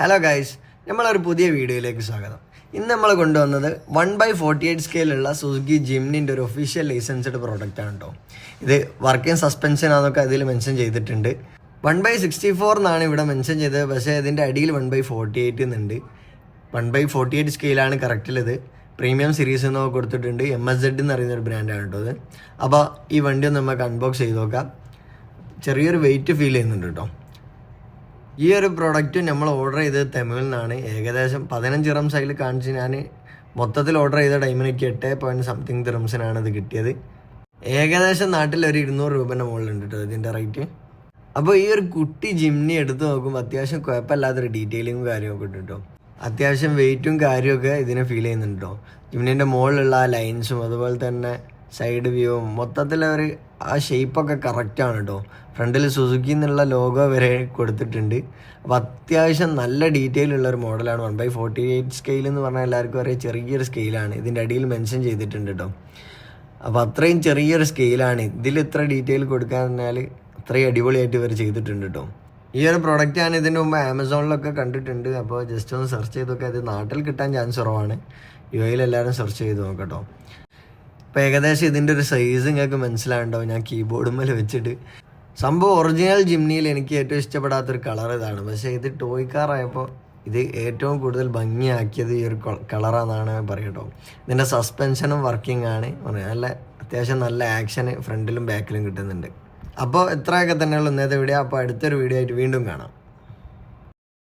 Hello guys, നമ്മളൊരു പുതിയ വീഡിയോയിലേക്ക് സ്വാഗതം. ഇന്ന് നമ്മൾ കൊണ്ടുവന്നത് 1/48 സ്കെയിലുള്ള സുസുക്കി ജിംനിൻ്റെ ഒരു ഒഫീഷ്യൽ ലൈസൻസ്ഡ് പ്രോഡക്റ്റ് ആണ് കേട്ടോ. ഇത് വർക്കിംഗ് സസ്പെൻഷൻ ആണെന്നൊക്കെ അതിൽ മെൻഷൻ ചെയ്തിട്ടുണ്ട്. 1/64 എന്നാണ് ഇവിടെ മെൻഷൻ ചെയ്തത്, പക്ഷേ ഇതിൻ്റെ അടിയിൽ 1/48 എന്നുണ്ട്. 1/48 സ്കെയിലാണ് കറക്റ്റിലത്. പ്രീമിയം സീരീസ് എന്നൊക്കെ കൊടുത്തിട്ടുണ്ട്. MSZ എന്ന് പറയുന്നൊരു ബ്രാൻഡാണ് കേട്ടോ അത്. അപ്പോൾ ഈ വണ്ടി ഒന്ന് നമുക്ക് അൺബോക്സ് ചെയ്ത് നോക്കാം. ചെറിയൊരു വെയിറ്റ് ഫീൽ ചെയ്യുന്നുണ്ട് കേട്ടോ. ഈ ഒരു പ്രോഡക്റ്റ് നമ്മൾ ഓർഡർ ചെയ്തത് തമിഴിൽ നിന്നാണ്. ഏകദേശം 15 ദിറംസ് അതിൽ കാണിച്ച് ഞാൻ മൊത്തത്തിൽ ഓർഡർ ചെയ്ത ടൈമിന് എനിക്ക് 8.something ദിറംസിനാണ് ഇത് കിട്ടിയത്. ഏകദേശം നാട്ടിൽ ഒരു 200 രൂപേൻ്റെ മുകളിലുണ്ട് കേട്ടോ ഇതിൻ്റെ റേറ്റ്. അപ്പോൾ ഈ ഒരു കുട്ടി ജിംനി എടുത്ത് നോക്കുമ്പോൾ അത്യാവശ്യം കുഴപ്പമില്ലാത്തൊരു ഡീറ്റെയിലിങ്ങും കാര്യമൊക്കെ ഉണ്ട് കേട്ടോ. അത്യാവശ്യം വെയിറ്റും കാര്യമൊക്കെ ഇതിനെ ഫീൽ ചെയ്യുന്നുണ്ട് കേട്ടോ. ജിംനിൻ്റെ മുകളിലുള്ള ആ ലൈൻസും അതുപോലെ തന്നെ സൈഡ് വ്യൂവും മൊത്തത്തിലൊരു ആ ഷേപ്പൊക്കെ കറക്റ്റാണ് കേട്ടോ. ഫ്രണ്ടിൽ സുസുക്കി എന്നുള്ള ലോഗോ വരെ കൊടുത്തിട്ടുണ്ട്. അപ്പോൾ അത്യാവശ്യം നല്ല ഡീറ്റെയിൽ ഉള്ളൊരു മോഡലാണ്. 1/48 സ്കെയിൽ എന്ന് പറഞ്ഞാൽ എല്ലാവർക്കും അറിയാം ചെറിയൊരു സ്കെയിലാണ്. ഇതിൻ്റെ അടിയിൽ മെൻഷൻ ചെയ്തിട്ടുണ്ട് കേട്ടോ. അപ്പോൾ അത്രയും ചെറിയൊരു സ്കെയിലാണ്. ഇതിൽ ഇത്ര ഡീറ്റെയിൽ കൊടുക്കാൻ പറഞ്ഞാൽ അത്രയും അടിപൊളിയായിട്ട് ഇവർ ചെയ്തിട്ടുണ്ട് കേട്ടോ. ഈ ഒരു പ്രോഡക്റ്റ് ഞാൻ ഇതിൻ്റെ മുമ്പ് ആമസോണിലൊക്കെ കണ്ടിട്ടുണ്ട്. അപ്പോൾ ജസ്റ്റ് ഒന്ന് സെർച്ച് ചെയ്തൊക്കെ അത് നാട്ടിൽ കിട്ടാൻ ചാൻസ് കുറവാണ്. UAE എല്ലാവരും സെർച്ച് ചെയ്ത് നോക്കട്ടോ. ഇപ്പോൾ ഏകദേശം ഇതിൻ്റെ ഒരു സൈസ് നിങ്ങൾക്ക് മനസ്സിലാവുണ്ടാവും. ഞാൻ കീബോർഡുമ്മേൽ വെച്ചിട്ട് സംഭവം ഒറിജിനൽ ജിംനിയിൽ എനിക്ക് ഏറ്റവും ഇഷ്ടപ്പെടാത്തൊരു കളർ ഇതാണ്. പക്ഷേ ഇത് ടോയ് കാറായപ്പോൾ ഇത് ഏറ്റവും കൂടുതൽ ഭംഗിയാക്കിയത് ഈ ഒരു കളറാണെന്നാണ് പറയട്ടോ. ഇതിൻ്റെ സസ്പെൻഷനും വർക്കിംഗ് ആണ്. നല്ല അത്യാവശ്യം നല്ല ആക്ഷന് ഫ്രണ്ടിലും ബാക്കിലും കിട്ടുന്നുണ്ട്. അപ്പോൾ ഇത്രയൊക്കെ തന്നെയുള്ള ഇന്നത്തെ വീഡിയോ. അപ്പോൾ അടുത്തൊരു വീഡിയോ ആയിട്ട് വീണ്ടും കാണാം.